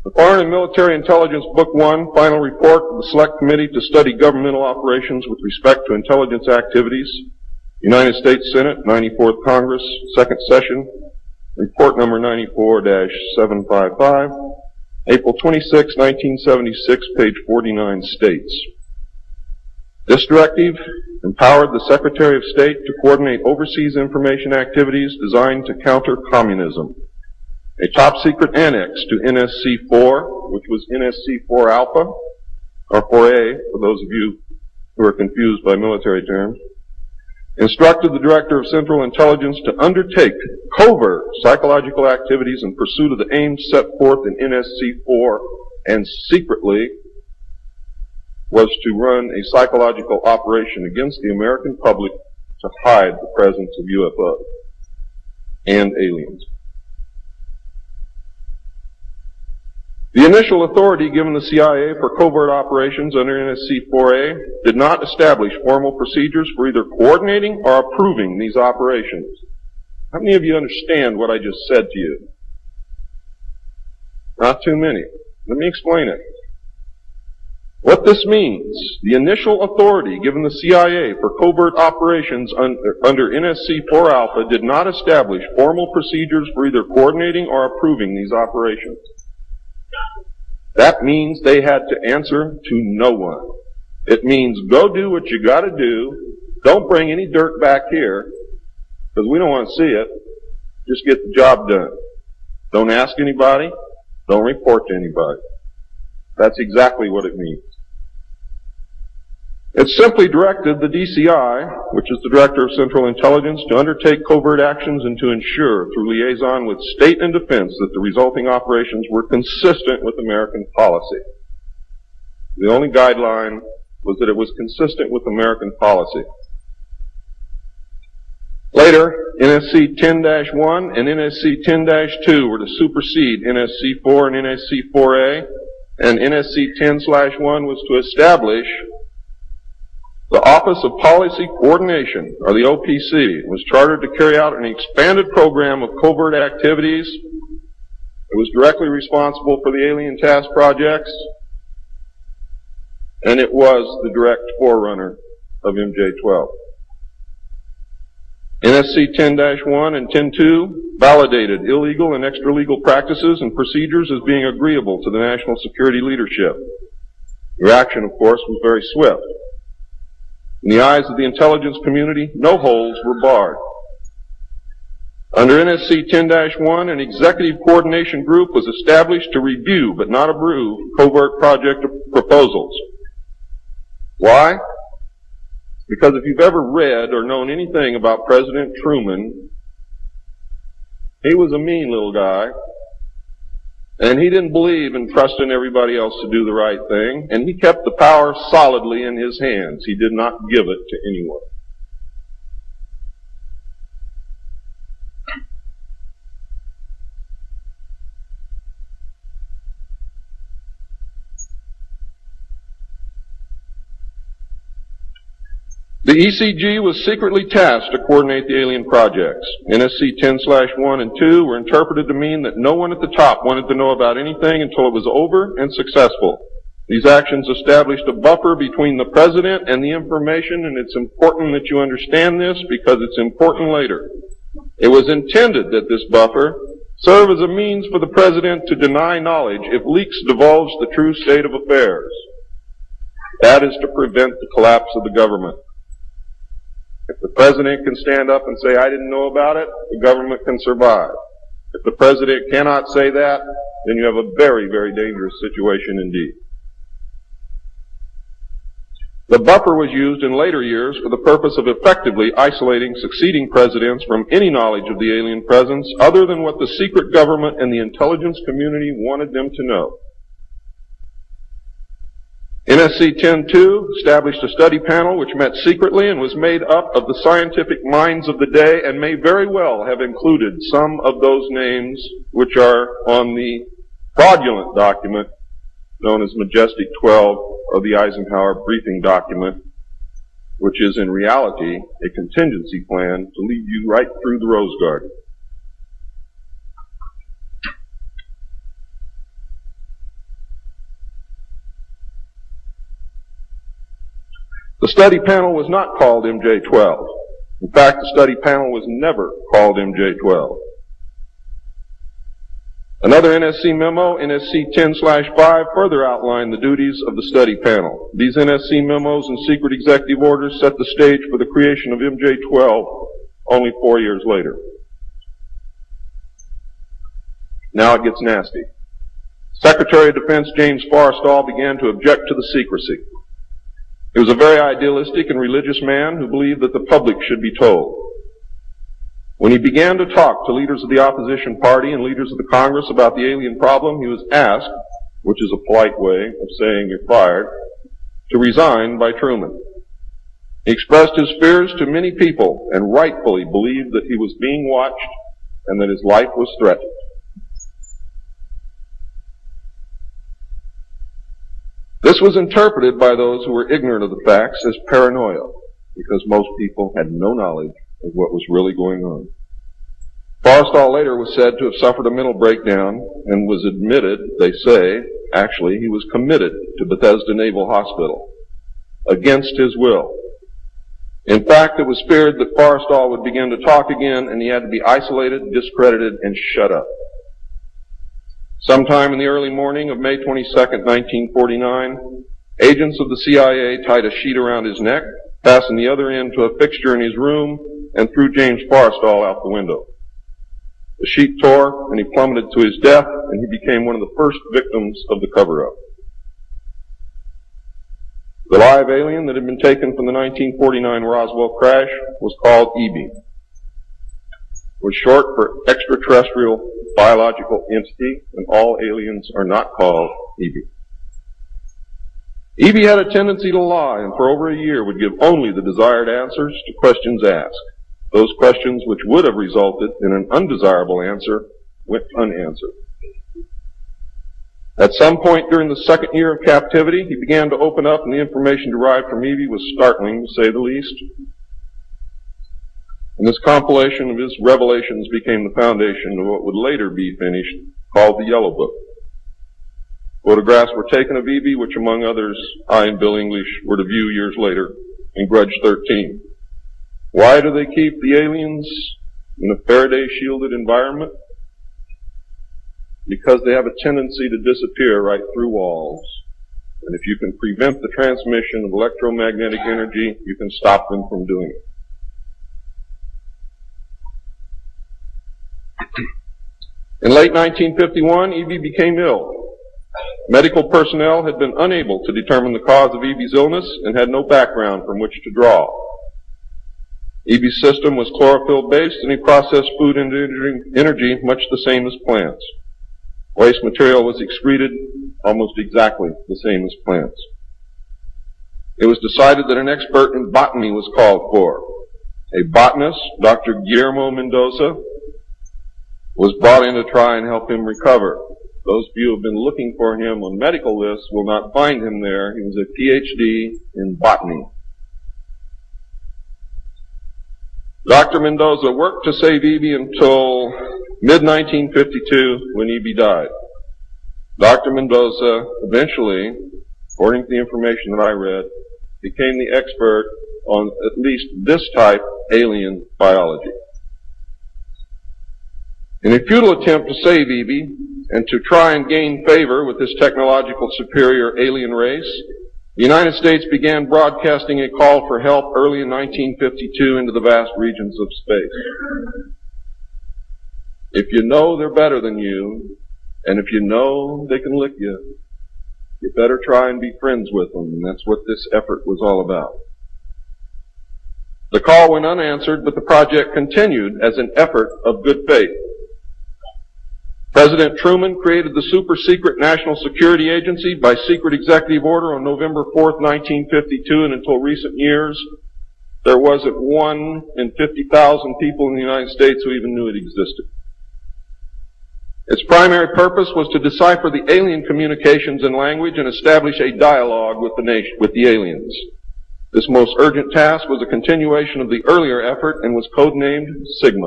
The Foreign and Military Intelligence Book 1, Final Report of the Select Committee to Study Governmental Operations with Respect to Intelligence Activities, United States Senate, 94th Congress, Second Session, Report number 94-755, April 26, 1976, page 49 states, this directive empowered the Secretary of State to coordinate overseas information activities designed to counter communism. A top-secret annex to NSC-4, which was NSC-4 Alpha, or 4A, for those of you who are confused by military terms, instructed the Director of Central Intelligence to undertake covert psychological activities in pursuit of the aims set forth in NSC-4, and secretly was to run a psychological operation against the American public to hide the presence of UFOs and aliens. The initial authority given the CIA for covert operations under NSC-4A did not establish formal procedures for either coordinating or approving these operations. How many of you understand what I just said to you? Not too many. Let me explain it. What this means, the initial authority given the CIA for covert operations under NSC-4 Alpha did not establish formal procedures for either coordinating or approving these operations. That means they had to answer to no one. It means go do what you gotta do. Don't bring any dirt back here, because we don't want to see it. Just get the job done. Don't ask anybody. Don't report to anybody. That's exactly what it means. It simply directed the DCI, which is the Director of Central Intelligence, to undertake covert actions and to ensure, through liaison with state and defense, that the resulting operations were consistent with American policy. The only guideline was that it was consistent with American policy. Later, NSC-10-1 and NSC-10-2 were to supersede NSC-4 and NSC-4A, and NSC-10/1 was to establish the Office of Policy Coordination, or the OPC, was chartered to carry out an expanded program of covert activities. It was directly responsible for the alien task projects, and it was the direct forerunner of MJ-12. NSC-10-1 and 10-2 validated illegal and extra-legal practices and procedures as being agreeable to the national security leadership. The reaction, of course, was very swift. In the eyes of the intelligence community, no holes were barred. Under NSC-10-1, an executive coordination group was established to review, but not approve, covert project proposals. Why? Because if you've ever read or known anything about President Truman, he was a mean little guy, and he didn't believe in trusting everybody else to do the right thing, and he kept the power solidly in his hands. He did not give it to anyone. The ECG was secretly tasked to coordinate the alien projects. NSC-10/1 and 2 were interpreted to mean that no one at the top wanted to know about anything until it was over and successful. These actions established a buffer between the President and the information, and it's important that you understand this because it's important later. It was intended that this buffer serve as a means for the President to deny knowledge if leaks divulged the true state of affairs. That is to prevent the collapse of the government. If the President can stand up and say, I didn't know about it, the government can survive. If the President cannot say that, then you have a very, very dangerous situation indeed. The buffer was used in later years for the purpose of effectively isolating succeeding presidents from any knowledge of the alien presence other than what the secret government and the intelligence community wanted them to know. NSC-10-2 established a study panel which met secretly and was made up of the scientific minds of the day and may very well have included some of those names which are on the fraudulent document known as Majestic 12 of the Eisenhower briefing document, which is in reality a contingency plan to lead you right through the Rose Garden. The study panel was not called MJ-12. In fact, the study panel was never called MJ-12. Another NSC memo, NSC 10/5, further outlined the duties of the study panel. These NSC memos and secret executive orders set the stage for the creation of MJ-12 only 4 years later. Now it gets nasty. Secretary of Defense James Forrestal began to object to the secrecy. He was a very idealistic and religious man who believed that the public should be told. When he began to talk to leaders of the opposition party and leaders of the Congress about the alien problem, he was asked, which is a polite way of saying you're fired, to resign by Truman. He expressed his fears to many people and rightfully believed that he was being watched and that his life was threatened. This was interpreted by those who were ignorant of the facts as paranoia, because most people had no knowledge of what was really going on. Forrestal later was said to have suffered a mental breakdown and was admitted, they say, actually, he was committed to Bethesda Naval Hospital against his will. In fact, it was feared that Forrestal would begin to talk again and he had to be isolated, discredited, and shut up. Sometime in the early morning of May 22nd, 1949, agents of the CIA tied a sheet around his neck, fastened the other end to a fixture in his room, and threw James Forrestal out the window. The sheet tore, and he plummeted to his death, and he became one of the first victims of the cover-up. The live alien that had been taken from the 1949 Roswell crash was called EB. It was short for extraterrestrial biological entity, and all aliens are not called EB. EB had a tendency to lie, and for over a year would give only the desired answers to questions asked. Those questions which would have resulted in an undesirable answer went unanswered. At some point during the second year of captivity, he began to open up, and the information derived from EB was startling, to say the least. And this compilation of his revelations became the foundation of what would later be finished, called the Yellow Book. Photographs were taken of EB, which among others, I and Bill English were to view years later in Grudge 13. Why do they keep the aliens in a Faraday-shielded environment? Because they have a tendency to disappear right through walls. And if you can prevent the transmission of electromagnetic energy, you can stop them from doing it. In late 1951, EB became ill. Medical personnel had been unable to determine the cause of EB's illness and had no background from which to draw. EB's system was chlorophyll-based, and he processed food into energy much the same as plants. Waste material was excreted almost exactly the same as plants. It was decided that an expert in botany was called for. A botanist, Dr. Guillermo Mendoza, was brought in to try and help him recover. Those of you who have been looking for him on medical lists will not find him there. He was a PhD in botany. Dr. Mendoza worked to save EB until mid-1952 when EB died. Dr. Mendoza eventually, according to the information that I read, became the expert on at least this type alien biology. In a futile attempt to save EB and to try and gain favor with this technological superior alien race, the United States began broadcasting a call for help early in 1952 into the vast regions of space. If you know they're better than you, and if you know they can lick you, you better try and be friends with them, and that's what this effort was all about. The call went unanswered, but the project continued as an effort of good faith. President Truman created the super-secret National Security Agency by secret executive order on November 4th, 1952, and until recent years, there wasn't 1 in 50,000 people in the United States who even knew it existed. Its primary purpose was to decipher the alien communications and language and establish a dialogue with the aliens. This most urgent task was a continuation of the earlier effort and was codenamed Sigma.